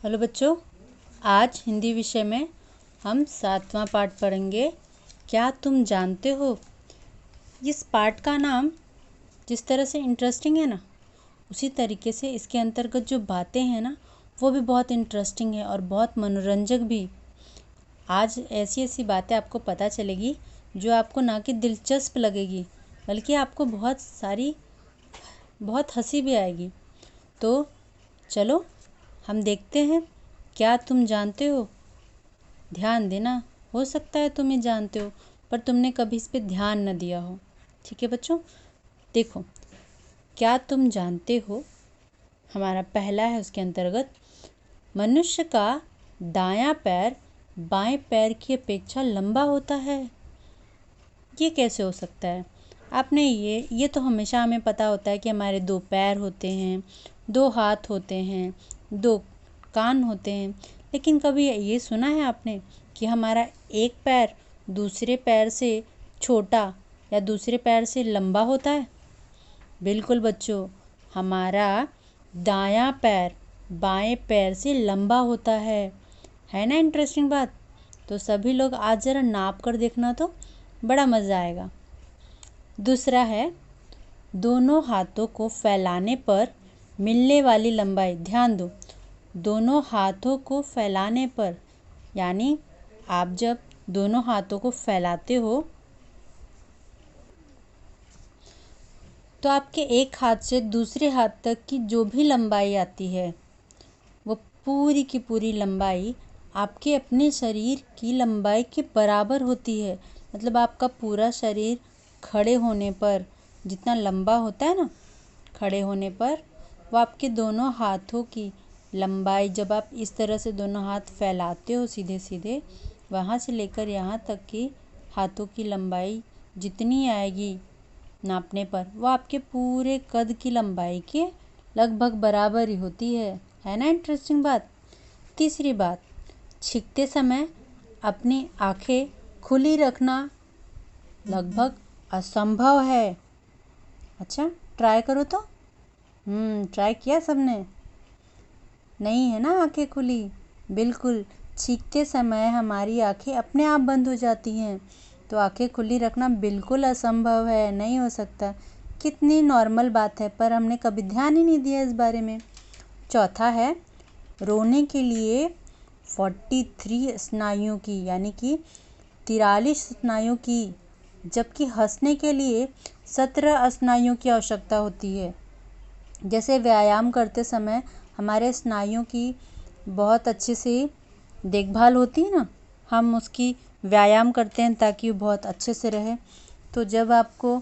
Hello बच्चों, आज हिंदी विषय में हम 7वां पाठ पढ़ेंगे। क्या तुम जानते हो? इस पाठ का नाम जिस तरह से इंटरेस्टिंग है ना, उसी तरीके से इसके अंतर्गत जो बातें हैं ना, वो भी बहुत इंटरेस्टिंग है और बहुत मनोरंजक भी। आज ऐसी ऐसी बातें आपको पता चलेगी जो आपको ना कि दिलचस्प लगेगी, बल्कि आपको बहुत हंसी भी आएगी। तो चलो हम देखते हैं। क्या तुम जानते हो? ध्यान देना, हो सकता है तुम ये जानते हो पर तुमने कभी इस पे ध्यान न दिया हो। ठीक है बच्चों, देखो, क्या तुम जानते हो हमारा पहला है। उसके अंतर्गत मनुष्य का दायां पैर बाएं पैर की अपेक्षा लंबा होता है। ये कैसे हो सकता है? आपने ये तो हमेशा हमें पता होता है कि हमारे 2 पैर होते हैं, 2 हाथ होते हैं, 2 कान होते हैं, लेकिन कभी ये सुना है आपने कि हमारा एक पैर दूसरे पैर से छोटा या दूसरे पैर से लंबा होता है? बिल्कुल बच्चों, हमारा दायां पैर बाएं पैर से लंबा होता है ना इंटरेस्टिंग बात। तो सभी लोग आज ज़रा नाप कर देखना, तो बड़ा मज़ा आएगा। दूसरा है, दोनों हाथों को फैलाने पर मिलने वाली लंबाई। ध्यान दो, दोनों हाथों को फैलाने पर, यानी आप जब दोनों हाथों को फैलाते हो तो आपके एक हाथ से दूसरे हाथ तक की जो भी लंबाई आती है, वो पूरी की पूरी लंबाई आपके अपने शरीर की लंबाई के बराबर होती है। मतलब आपका पूरा शरीर खड़े होने पर जितना लंबा होता है ना, खड़े होने पर वो आपके दोनों हाथों की लंबाई, जब आप इस तरह से दोनों हाथ फैलाते हो सीधे सीधे, वहाँ से लेकर यहाँ तक की हाथों की लंबाई जितनी आएगी नापने पर, वो आपके पूरे कद की लंबाई के लगभग बराबर ही होती है ना इंटरेस्टिंग बात। तीसरी बात, छींकते समय अपनी आंखें खुली रखना लगभग असंभव है। अच्छा, ट्राई करो तो। ट्राई किया सबने? नहीं है ना आंखें खुली? बिल्कुल, छींकते समय हमारी आंखें अपने आप बंद हो जाती हैं, तो आंखें खुली रखना बिल्कुल असंभव है, नहीं हो सकता। कितनी नॉर्मल बात है, पर हमने कभी ध्यान ही नहीं दिया इस बारे में। चौथा है, रोने के लिए 43 स्नायुओं की, यानी कि 43 स्नायुओं की, जबकि हंसने के लिए 17 स्नायुओं की आवश्यकता होती है। जैसे व्यायाम करते समय हमारे स्नायुओं की बहुत अच्छे से देखभाल होती है ना, हम उसकी व्यायाम करते हैं ताकि वो बहुत अच्छे से रहे। तो जब आपको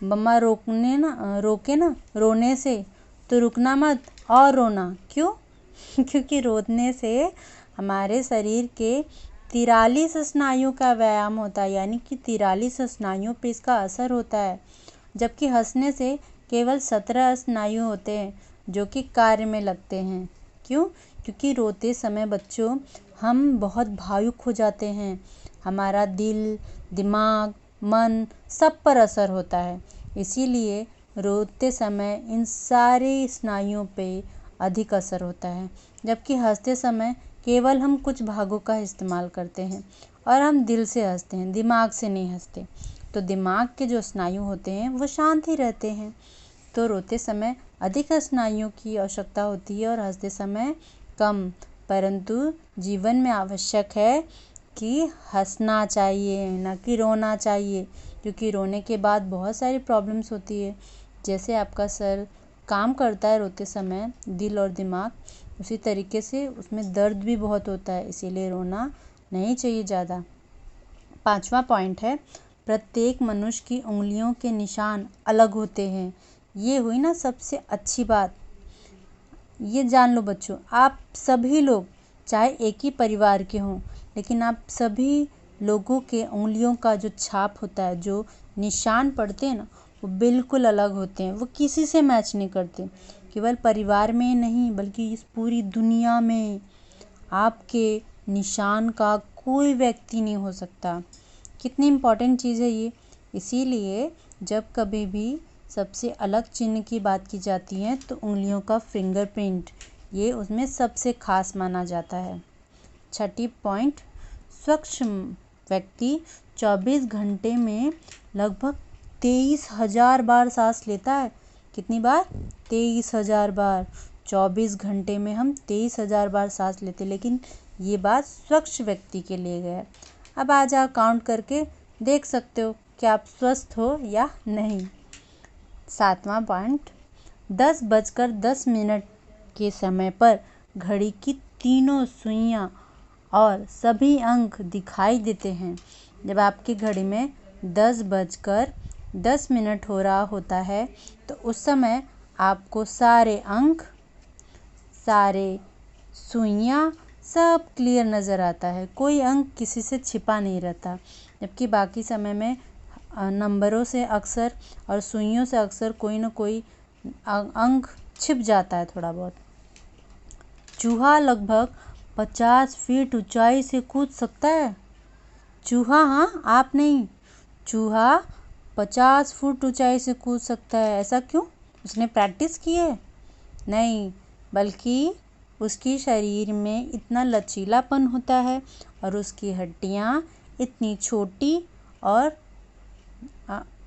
मम्मा रोके ना रोने से, तो रुकना मत और रोना। क्यों? क्योंकि रोने से हमारे शरीर के 43 स्नायुओं का व्यायाम होता है, यानी कि 43 स्नायुओं पे इसका असर होता है। जबकि हंसने से केवल 17 स्नायु होते हैं जो कि कार्य में लगते हैं। क्यों? क्योंकि रोते समय बच्चों हम बहुत भावुक हो जाते हैं, हमारा दिल, दिमाग, मन सब पर असर होता है। इसीलिए रोते समय इन सारे स्नायुओं पे अधिक असर होता है, जबकि हंसते समय केवल हम कुछ भागों का इस्तेमाल करते हैं और हम दिल से हंसते हैं, दिमाग से नहीं हंसते। तो दिमाग के जो स्नायु होते हैं वो शांत ही रहते हैं। तो रोते समय अधिक स्नायुओं की आवश्यकता होती है और हंसते समय कम। परंतु जीवन में आवश्यक है कि हंसना चाहिए, ना कि रोना चाहिए, क्योंकि रोने के बाद बहुत सारी प्रॉब्लम्स होती है। जैसे आपका सर काम करता है रोते समय, दिल और दिमाग, उसी तरीके से उसमें दर्द भी बहुत होता है, इसीलिए रोना नहीं चाहिए ज़्यादा। 5वां पॉइंट है, प्रत्येक मनुष्य की उंगलियों के निशान अलग होते हैं। ये हुई ना सबसे अच्छी बात। ये जान लो बच्चों, आप सभी लोग चाहे एक ही परिवार के हों, लेकिन आप सभी लोगों के उंगलियों का जो छाप होता है, जो निशान पड़ते हैं ना, वो बिल्कुल अलग होते हैं। वो किसी से मैच नहीं करते। केवल परिवार में नहीं, बल्कि इस पूरी दुनिया में आपके निशान का कोई व्यक्ति नहीं हो सकता। कितनी इम्पोर्टेंट चीज़ है ये। इसीलिए जब कभी भी सबसे अलग चिन्ह की बात की जाती है तो उंगलियों का फिंगरप्रिंट, ये उसमें सबसे खास माना जाता है। छठी पॉइंट, स्वच्छ व्यक्ति 24 घंटे में लगभग 23,000 बार सांस लेता है। कितनी बार? 23,000 बार। 24 घंटे में हम 23,000 बार सांस लेते, लेकिन ये बात स्वच्छ व्यक्ति के लिए है। अब आज आप काउंट करके देख सकते हो कि आप स्वस्थ हो या नहीं। 7वां पॉइंट, 10:10 के समय पर घड़ी की तीनों सुइयां और सभी अंक दिखाई देते हैं। जब आपकी घड़ी में 10:10 हो रहा होता है तो उस समय आपको सारे अंक, सारे सुइयां सब क्लियर नज़र आता है। कोई अंक किसी से छिपा नहीं रहता, जबकि बाकी समय में नंबरों से अक्सर और सुइयों से अक्सर कोई न कोई अंक छिप जाता है थोड़ा बहुत। चूहा लगभग 50 फीट ऊंचाई से कूद सकता है। चूहा, हाँ, आप नहीं। चूहा 50 फुट ऊंचाई से कूद सकता है। ऐसा क्यों? उसने प्रैक्टिस की है? नहीं, बल्कि उसकी शरीर में इतना लचीलापन होता है और उसकी हड्डियाँ इतनी छोटी और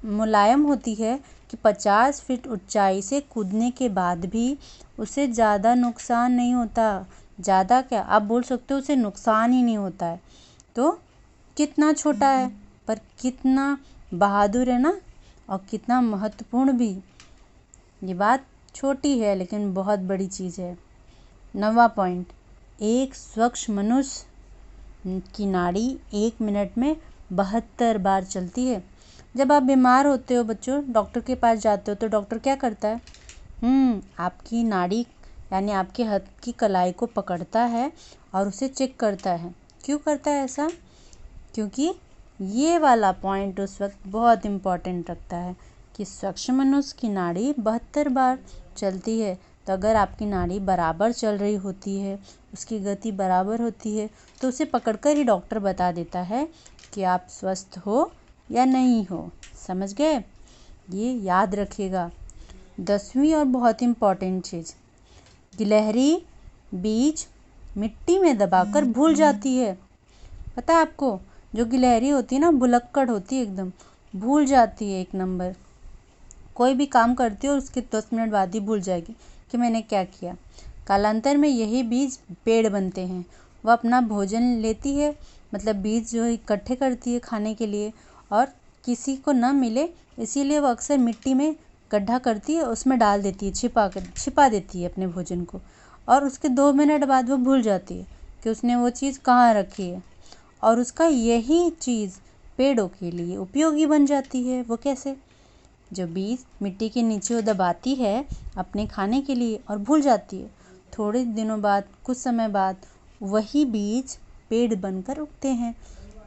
मुलायम होती है कि 50 फीट ऊंचाई से कूदने के बाद भी उसे ज़्यादा नुकसान नहीं होता। ज़्यादा क्या, आप बोल सकते हो उसे नुकसान ही नहीं होता है। तो कितना छोटा है पर कितना बहादुर है ना, और कितना महत्वपूर्ण भी। ये बात छोटी है लेकिन बहुत बड़ी चीज़ है। 9वां पॉइंट, एक स्वच्छ मनुष्य की नाड़ी 1 मिनट में 72 बार चलती है। जब आप बीमार होते हो बच्चों, डॉक्टर के पास जाते हो तो डॉक्टर क्या करता है? आपकी नाड़ी यानी आपके हाथ की कलाई को पकड़ता है और उसे चेक करता है। क्यों करता है ऐसा? क्योंकि ये वाला पॉइंट उस वक्त बहुत इम्पोर्टेंट रखता है कि स्वच्छ मनुष्य की नाड़ी 72 बार चलती है। तो अगर आपकी नाड़ी बराबर चल रही होती है, उसकी गति बराबर होती है, तो उसे पकड़कर ही डॉक्टर बता देता है कि आप स्वस्थ हो या नहीं हो। समझ गए? ये याद रखिएगा। 10वीं और बहुत इम्पोर्टेंट चीज़, गिलहरी बीज मिट्टी में दबाकर भूल जाती है। पता है आपको? जो गिलहरी होती है ना, भुलक्कड़ होती है एकदम, भूल जाती है। 1 नंबर, कोई भी काम करती है और उसके 10 मिनट बाद ही भूल जाएगी कि मैंने क्या किया। कालांतर में यही बीज पेड़ बनते हैं। वह अपना भोजन लेती है, मतलब बीज जो इकट्ठे करती है खाने के लिए, और किसी को न मिले इसीलिए वो अक्सर मिट्टी में गड्ढा करती है, उसमें डाल देती है, छिपा देती है अपने भोजन को, और उसके 2 मिनट बाद वो भूल जाती है कि उसने वो चीज़ कहाँ रखी है, और उसका यही चीज़ पेड़ों के लिए उपयोगी बन जाती है। वो कैसे? जो बीज मिट्टी के नीचे वो दबाती है अपने खाने के लिए और भूल जाती है, थोड़े दिनों बाद, कुछ समय बाद वही बीज पेड़ बनकर उगते हैं।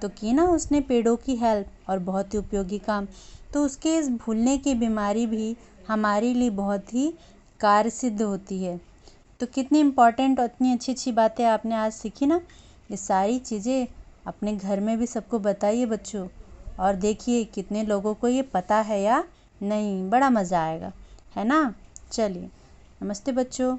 तो की ना उसने पेड़ों की हेल्प और बहुत ही उपयोगी काम। तो उसके इस भूलने की बीमारी भी हमारे लिए बहुत ही कार्य सिद्ध होती है। तो कितनी इम्पोर्टेंट और इतनी अच्छी अच्छी बातें आपने आज सीखी ना। ये सारी चीज़ें अपने घर में भी सबको बताइए बच्चों, और देखिए कितने लोगों को ये पता है या नहीं। बड़ा मज़ा आएगा, है ना? चलिए, नमस्ते बच्चों।